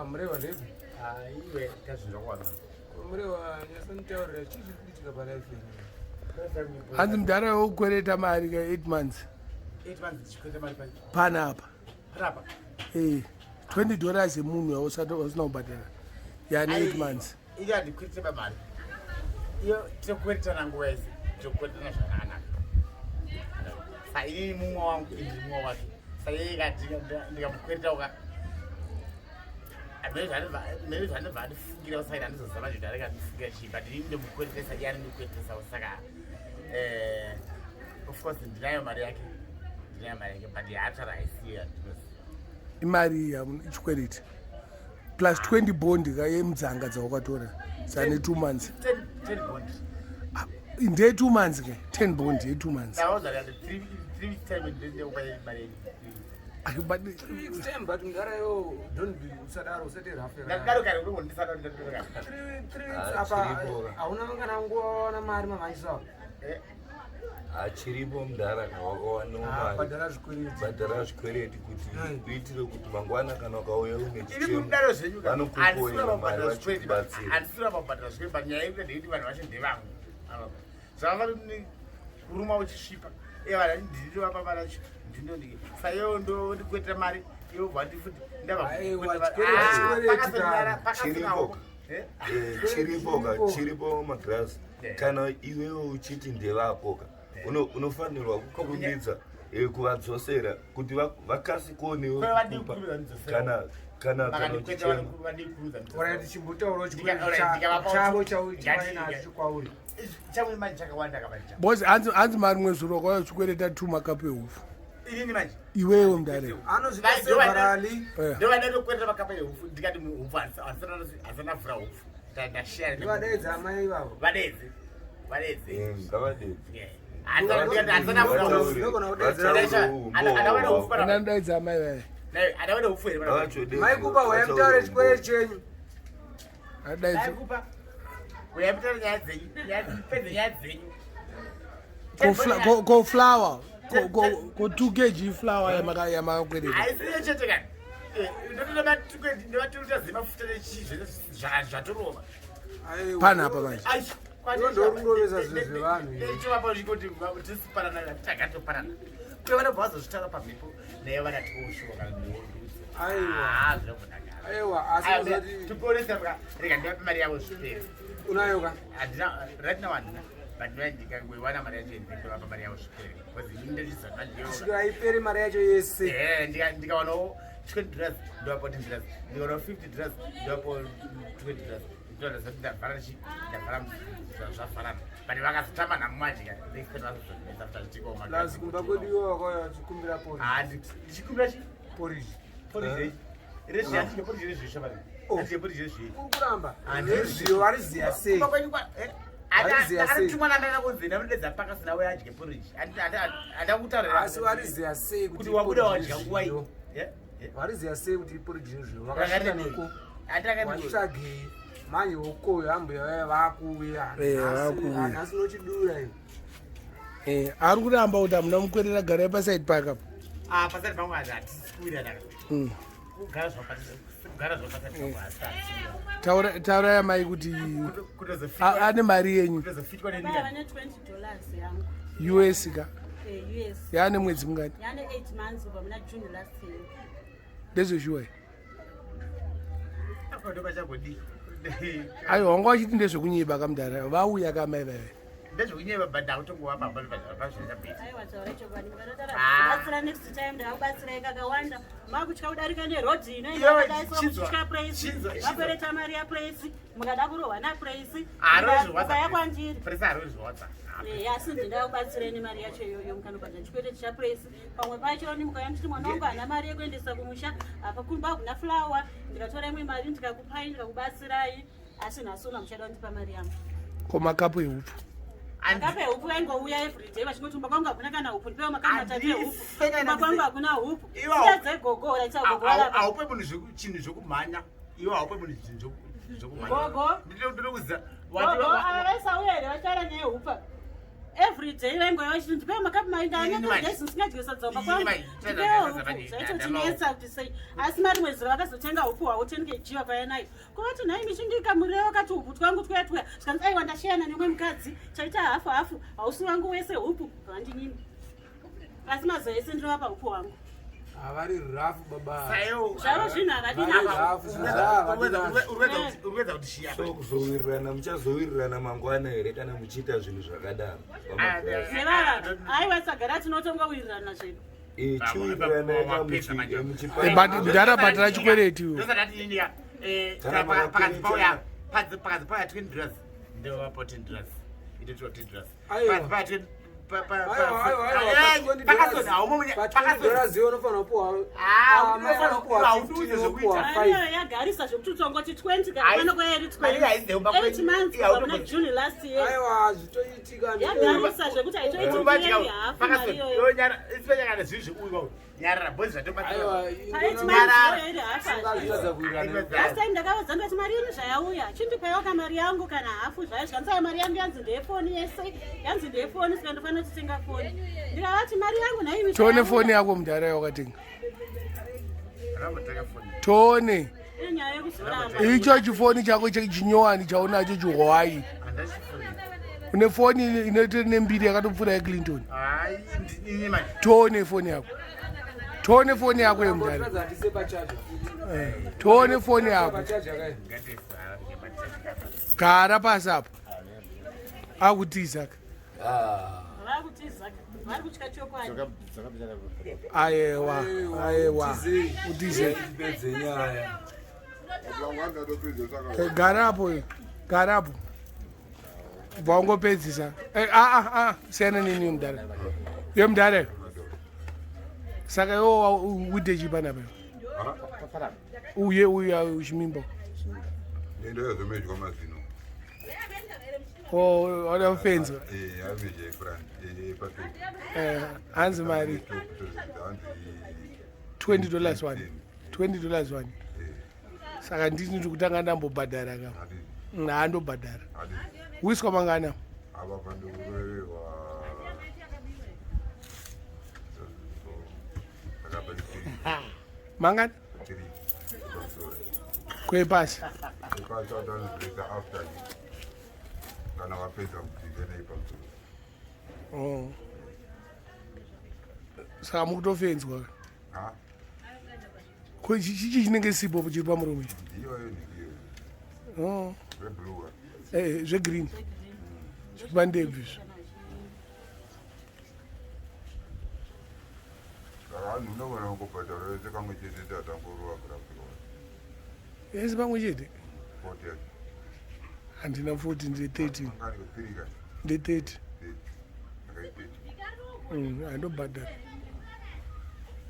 Murehwa levi. Iwe kazvinokwana. Murehwa yasanitaurira chichi kuitika palife. Mudhara wokwereta mari ka 8 months. 8 months chikwete mari pa. Panapa. Panapa. $20 emunhu ausina kubhadhara. Yani 8 months. Iyo andikwete mari. Iyo tokweretana nguva yese. Tokweretana zvakanaka. Sai mumwe wangu mumwe wake. Sai ndikamukwereta uka. Maybe vandifungira usaida ndizozama kuti ndareka ndifungira chii, but ndine mukweretesa iye anondikweretesa saka of course ndinayo mari yake but haachara aisiya imari ichikwereti plus 20 bond ka yemudzanga dzawakatora sane 2 months 10 bond ndeye 2 months ke 10 bond ye 2 months ndawazara 3 weeks time ndeupa mari but next time but Mbare yo don't be usadaro usete rafe. Ndakaro kare uri ndisana ndakaro. 3 weeks apa hauna kana nguwa na mari mamanyisa. Achiripo Mudhara wakawana mari. Badhara Zvikwereti kuti kuitire kuti mangwana kana ukauya une chichemo. Vanokupoera mari vachibatsira. Andisira mabhadhara Zvikwereti but nyaya yekuti nditi vanhu vacho ndevangu. Zvava kuruma uchisvipa. Vana ndiri vapa vanacho. Ndinodiki. Sayo ndo ndikwetera mari. Iwo vati futi ndava. Chiripo magrasi. Kana iwewe uchiti ndevapoka. Unofanirwa kukurumbidza kuvadzosera kuti vakasi kuonewo kupa kana uchichema. Ora chimbutauro chavo chainacho kwauri. Chamwe manje chakawanda kabanja. Boss anzi mari mwezuro kwa chikwereta 2 makape hufu. Ini manje. Iwewe Mbare. Anozvikase varali. Ndo ndakweretera makape hufu ndikati hufu asana vura hufu. Ndashare. Vadedza amai vavo. Vadedze. Ngavadedze. Anandaidza amai vaye. Adawana hufu here. Maikupa wayamtaure chikwereti chenyu. Adaidza. Maikupa. Wayamtaure nyaya dzenyu. Nyaya dzenyu. Go flower. Go 2 kg flower yamakwereta. Aisiyo chete kani. Ndotoda matukwendi ndivaturuta zemafuta nechizvo zvatorova. Panapa manje. Ndorungoveza zvinhu zvevanhu. Nechivapa chikoti tisiparana takatoparana. Kwevana bvazozvitara pamhepo naye vana tikoushuva kana aiwa asi tiponesa rega ndivape mari yavo zvipere. Unayo ka? Handina right now handina. But ndikangwevana mari yacho ndivapa mari yavo zvipere. Because ini kusvika haiperi mari yacho yese. Ndikawanawo $20 ndivapa $10. Ndikawanawo $50 ndivapa $20. Ndavhara zvafarana but vakazotama namumajika lazi kumba kwedu iwo wakauya vachikumbira ndichikumbira poriji kuramba nezviyo variziya sei aritumwa nameka kunzina munodedza Parkerson awe adye poriji andakutaurira asi variziya sei kuti wabuda wadya nguwai variziya sei kuti poriji nezviyo vakasvika neko vachitsvagei manje ukoyo ambuya vakuuya nhasi nochidura iyo ari kuramba kuti hamuna mukwerera garai paside park apa paside pangu hatisi kuwira kugara zvapaside pangu taura yamai kuti ane mari yenyu US ka yaane mwedzi mungani ndezveshuwai aiwa wanga wachiti ndezvekunyiba kamudhara vauya kamai vaive ndezvekunyeva but ndakutongova makutya kudarika neRoddie inoiaaisokutyika praisi vapwereta mari yapraisi mukada kurohwa napraisi yakwandiri asi ndinda kubatsireni mari yacho iyoyo mukanobhadha chikwereti chapraisi pamwe pacho mukauya muchiti mwana wangu hana mari yekuendesa kumusha apa kumba hakuna fulawa ndikatora imwe mari ndikakupai ndikakubatsirai asi nhasuna muchada kundipa mari yangu komakapu ehupu akape hupu vaingouya everyday vachingoti mumba kwangu hakuna kana hupu ndipewo makani matatu ehupu mumba kwangu hakuna hupu siadzegogo haupe munhu chinhu zvokumhanya iwo haupe munhu chinhu zvokumhanya gogo ava vaisauya here vataura nehupa every day vengoya vachiti ndipe makapu mairi ndanasingadyisa dzomba kwangu ndipewo huku zvaitotinetsa kuti sei asi mari mwezi vakazotenga huku hwavo 10 kg payanayo kovati nhai michindika muriwo wakati huku twangu twetwe zvikanzi aiwa ndashiyana nemwe mukadzi chaita hafu hausi wangu wese huku vandinini asi mazuva ese ndinovapa huku hwangu avari rafu baba zvavo zvinhu urikuedza kuti shiya so kuzowirirana muchazowirirana mangwana here kana muchiita zvinhu zvakadaro nevava aiwa sagara tinotongowirirana zvedu chiwirirana but ndarabhatira chikwereti pakati pauya $20 ndovapa $10 itotiwa $10 yagarisa zvekuti utongoti 20 kapanokoyeri 8 months kabva June last year yagarisa zvekuti haitoitiyeri hafu mariyoyo last time ndakavaza ndati mari ini zvayauya chindipaiwa kamari yangu kana hafu zvayo zvikandisaya mari yangu yanzi ndeyefoni yese yanzi ndeyefoni saka ndofanira kutenga foni ndikavati mari yangu naimi tone foni yako mudhara yawakatenga tone inyaya yekuzoramba icho chifoni chako chinyowani chaunacho chihwai une foni inoite nembiri yakatopfuura yeclinton tone foni yako tone foni yako yemudhara tone foni yako gara pasi apo akutizaka aiwa utize garapo vaungopedzisa siyana nini yomudhara yomudhara saka iwo uite chipanapa uye Chimimba wada kufenzwa hanzi mari $20 one saka ndini ndi kutanga ndambobhadhara ka naandobhadhara wiswa mangana mangana kwepasi kana wapedza kupinda ipamusoro saka mukutofenzwa chichi chinenge sipo chiri pamuromo zvegreen zvipandebvi vanhu unogona kungobhadhara wese kamwe chete tatangorova kurapirwa yese pamwe chete handina 40 nde 13 handobhadhara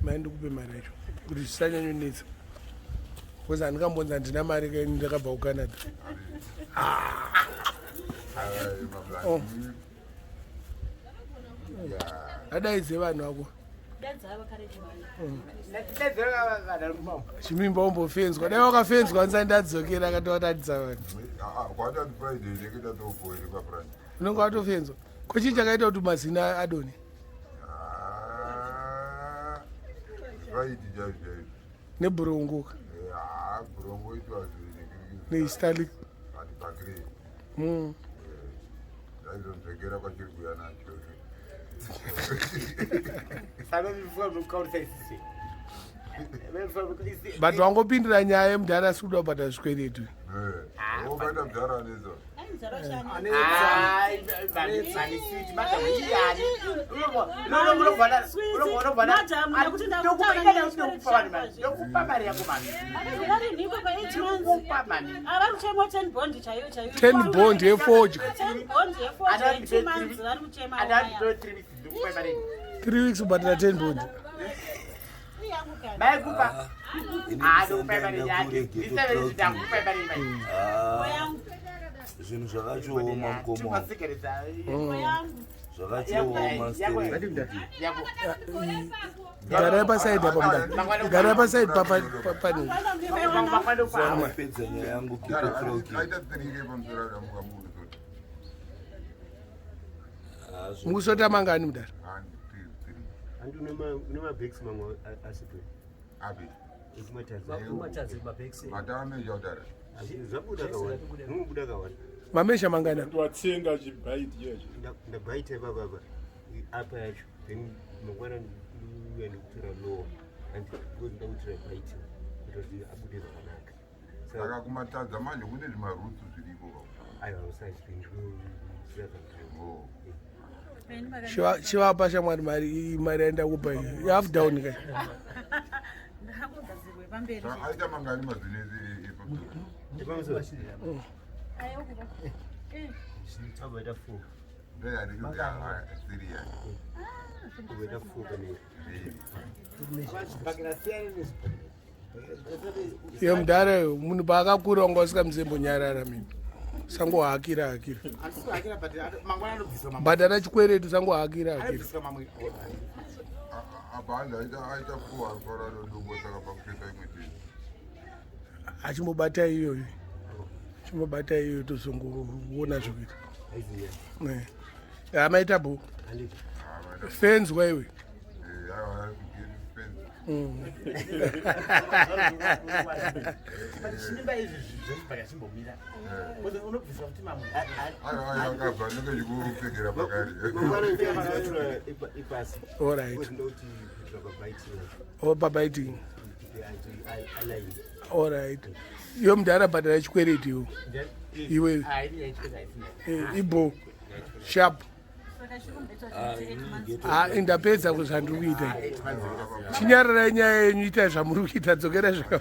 mai ndikupe mari yacho kuti zvisanyanyonetsa bcause handikambonza handina mari kaini ndakabva kucanada adaidze vanhu ako Chimimba umbofenzwa dai wakafenzwa nsani ndadzokera akatovatadza vanhu unenge watofenzwa kochii chakaita kuti mazina adoni nebhurongoka neistali but wangopindira nyaya yemudhara asi kuda kubhadha zvikwereti ten bond yeforge 3 weeks kubhadhira 10 bond zvinhu zvakachioma mukomo zvakachioma garai pasaidi apa mudhara garai pasaidi papani pedza nyaya yangu kitotroki mukusota mangani mudara Handi unemabhekisi mamwe asipo api mabhekisi matameja kudara zvabuda kawanda mubuda kawanda mamesha mangana watsenga chibhaiti yecho ndabhaita ipapa apa yacho then mangwana uya ndikutora lowa andinda kutira bhaiti kuti abude zvakanaka saka kumatadza manje kune zvimarutsu zviripo aiwa chivapa shamwari mari yaenda kupa half down kai aita mangani mazinezi abaita 4 ndeyarikuti abaita 4 iyo mudhara munhu paakakura wanga usika muzembonyarara mimi sangohakira bhadhara chikwereti sangohakira apa hanzi aita kuharukwararo ndongo saka pakupesa imwe chete achimbobata iyoyo chimbobata iyoyo tozongoona zvokuita amaita bo fenzwa iwe akabva nenge chikupfekera pakari babaiting allright iyo mudhara bhadhara chikweretiwo iwe ibo sharp ndapedza kuzvandiri kuita chinyararai nyaya yenyu ita zvamuri kuita dzokera zvaka